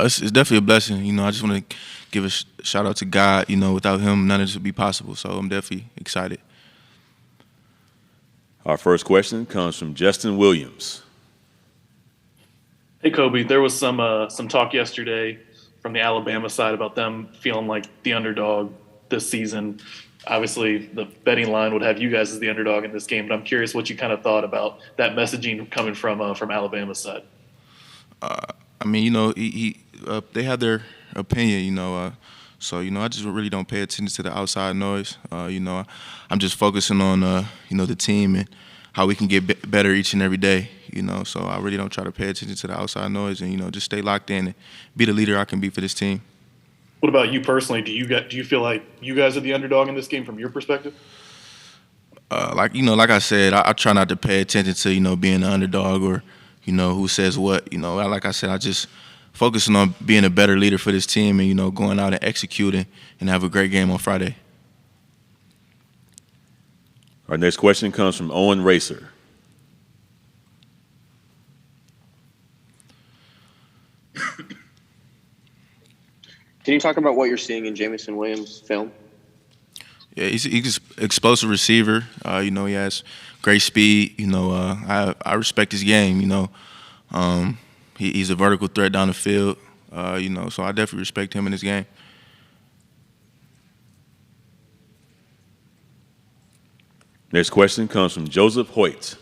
It's definitely a blessing. I just want to give a shout out to God. Without Him, none of this would be possible. So I'm definitely excited. Our first question comes from Justin Williams. Hey Kobe, there was some talk yesterday from the Alabama side about them feeling like the underdog this season. Obviously, the betting line would have you guys as the underdog in this game, but I'm curious what you kind of thought about that messaging coming from Alabama's side. I mean, they have their opinion. So I just really don't pay attention to the outside noise. I'm just focusing on the team and how we can get better each and every day. So I really don't try to pay attention to the outside noise and just stay locked in and be the leader I can be for this team. What about you personally? Do you feel like you guys are the underdog in this game from your perspective? Like I said, I try not to pay attention to being an underdog or who says what. Like I said, I just focusing on being a better leader for this team and going out and executing and have a great game on Friday. Our next question comes from Owen Racer. Can you talk about what you're seeing in Jameson Williams' film? Yeah, he's explosive receiver. He has great speed. I respect his game. He's a vertical threat down the field. So I definitely respect him in his game. Next question comes from Joseph Hoyt.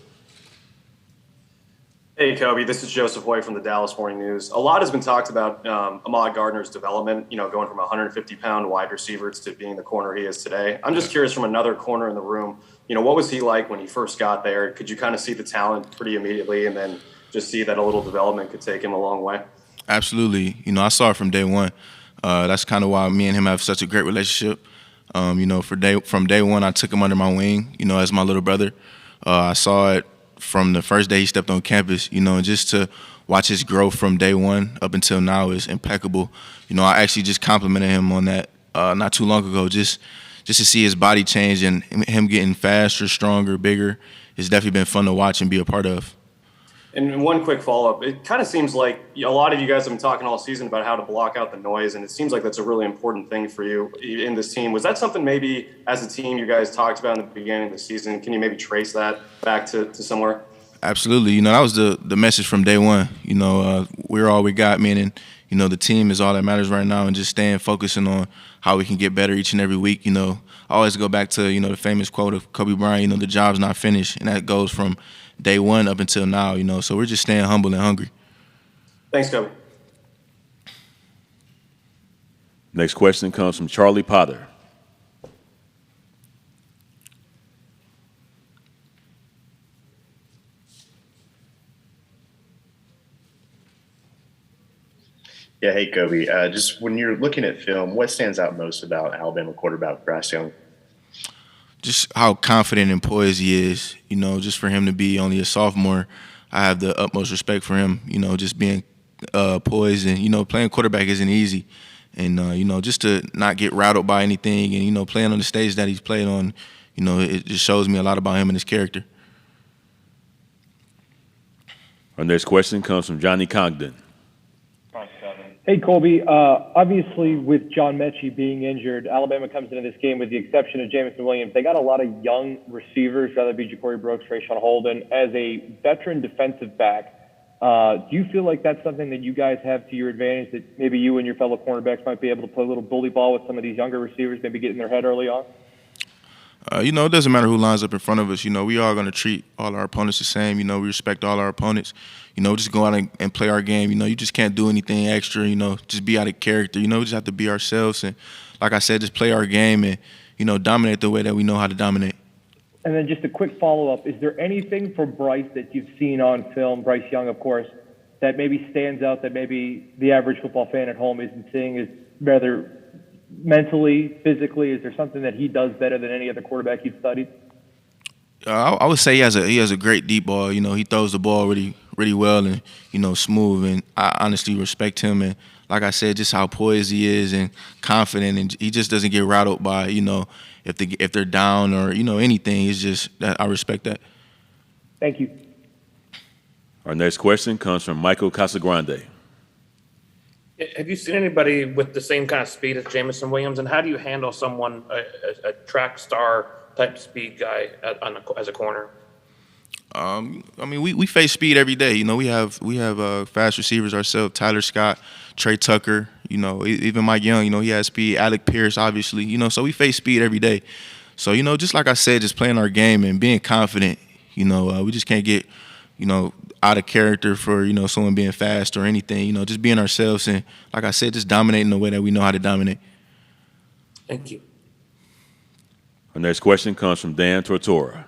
Hey, Kobe. This is Joseph Hoyt from the Dallas Morning News. A lot has been talked about Ahmad Gardner's development, going from a 150-pound wide receiver to being the corner he is today. I'm just curious from another corner in the room, what was he like when he first got there? Could you kind of see the talent pretty immediately and then just see that a little development could take him a long way? Absolutely. I saw it from day one. That's kind of why me and him have such a great relationship. From day one, I took him under my wing, as my little brother. I saw it from the first day he stepped on campus, and just to watch his growth from day one up until now is impeccable. I actually just complimented him on that not too long ago, just to see his body change and him getting faster, stronger, bigger. It's definitely been fun to watch and be a part of. And one quick follow-up. It kind of seems like a lot of you guys have been talking all season about how to block out the noise, and it seems like that's a really important thing for you in this team. Was that something maybe as a team you guys talked about in the beginning of the season? Can you maybe trace that back to somewhere? Absolutely. That was the message from day one. We're all we got, meaning, the team is all that matters right now and just staying focusing on how we can get better each and every week. I always go back to, the famous quote of Coby Bryant, the job's not finished, and that goes from day one up until now, so we're just staying humble and hungry. Thanks, Kobe. Next question comes from Charlie Potter. Yeah, hey Kobe. Just when you're looking at film, what stands out most about Alabama quarterback Bryce Young? Just how confident and poised he is. Just for him to be only a sophomore, I have the utmost respect for him. Just being poised and playing quarterback isn't easy, and just to not get rattled by anything and playing on the stage that he's played on, it just shows me a lot about him and his character. Our next question comes from Johnny Congdon. Hey, Colby. Obviously, with John Mechie being injured, Alabama comes into this game with the exception of Jameson Williams. They got a lot of young receivers, whether it be Ja'Cory Brooks, Trayshawn Holden. As a veteran defensive back, do you feel like that's something that you guys have to your advantage, that maybe you and your fellow cornerbacks might be able to play a little bully ball with some of these younger receivers, maybe get in their head early on? It doesn't matter who lines up in front of us. We are going to treat all our opponents the same. We respect all our opponents. Just go out and play our game. You just can't do anything extra, just be out of character. We just have to be ourselves. And like I said, just play our game and, dominate the way that we know how to dominate. And then just a quick follow-up. Is there anything from Bryce that you've seen on film, Bryce Young, of course, that maybe stands out that maybe the average football fan at home isn't seeing, is rather mentally, physically? Is there something that he does better than any other quarterback you've studied? I would say he has a great deep ball. He throws the ball really well and smooth. And I honestly respect him. And like I said, just how poised he is and confident, and he just doesn't get rattled by if they're down or anything. It's just that I respect that. Thank you. Our next question comes from Michael Casagrande. Have you seen anybody with the same kind of speed as Jameson Williams, and how do you handle someone, a track star type speed guy as a corner? I mean, we face speed every day. You know, we have fast receivers ourselves. Tyler Scott, Trey Tucker. You know, even Mike Young. You know, he has speed. Alec Pierce, obviously. You know, so we face speed every day. So you know, just like I said, just playing our game and being confident. You know, we just can't get out of character for someone being fast or anything. You know, just being ourselves and like I said, just dominating the way that we know how to dominate. Thank you. Our next question comes from Dan Tortora.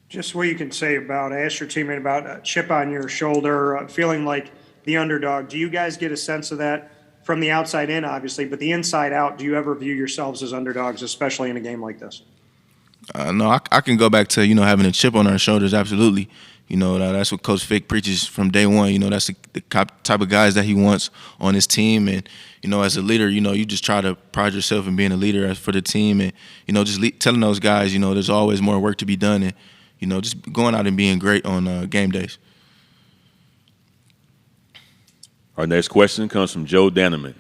Just what you can say about, I asked your teammate about a chip on your shoulder, feeling like the underdog. Do you guys get a sense of that from the outside in, obviously, but the inside out? Do you ever view yourselves as underdogs, especially in a game like this? No, I can go back to having a chip on our shoulders. Absolutely, that's what Coach Fick preaches from day one. You know, that's the type of guys that he wants on his team. And as a leader, you just try to pride yourself in being a leader for the team, and just telling those guys, there's always more work to be done, and just going out and being great on game days. Our next question comes from Joe Danneman.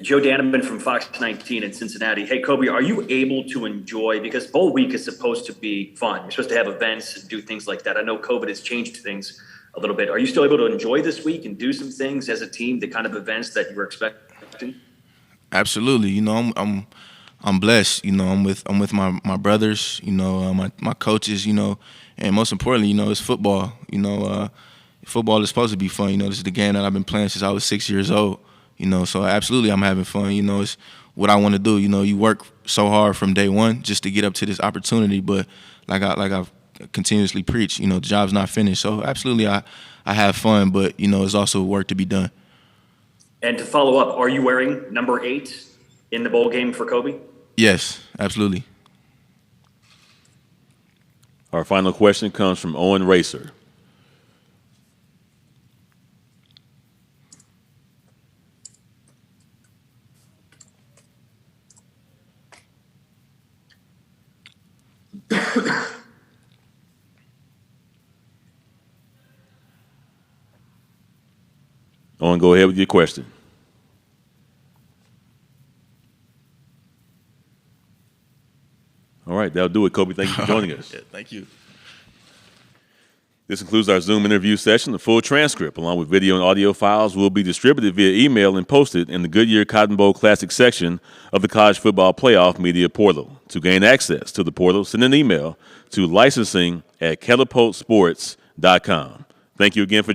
Joe Danneman from Fox 19 in Cincinnati. Hey, Coby, are you able to enjoy, because bowl week is supposed to be fun. You're supposed to have events and do things like that. I know COVID has changed things a little bit. Are you still able to enjoy this week and do some things as a team, the kind of events that you were expecting? Absolutely. I'm blessed. I'm with my brothers, my coaches, and most importantly, it's football. Football is supposed to be fun. This is the game that I've been playing since I was 6 years old. So absolutely I'm having fun. It's what I want to do. You work so hard from day one just to get up to this opportunity, but like I've continuously preached, the job's not finished. So absolutely I have fun, but it's also work to be done. And to follow up, are you wearing number 8 in the bowl game for Coby? Yes, absolutely. Our final question comes from Owen Racer. Owen, go ahead with your question. All right, that'll do it, Coby. Thank you for joining us. Yeah, thank you. This concludes our Zoom interview session. The full transcript, along with video and audio files, will be distributed via email and posted in the Goodyear Cotton Bowl Classic section of the College Football Playoff Media Portal. To gain access to the portal, send an email to licensing@catapultsports.com. Thank you again for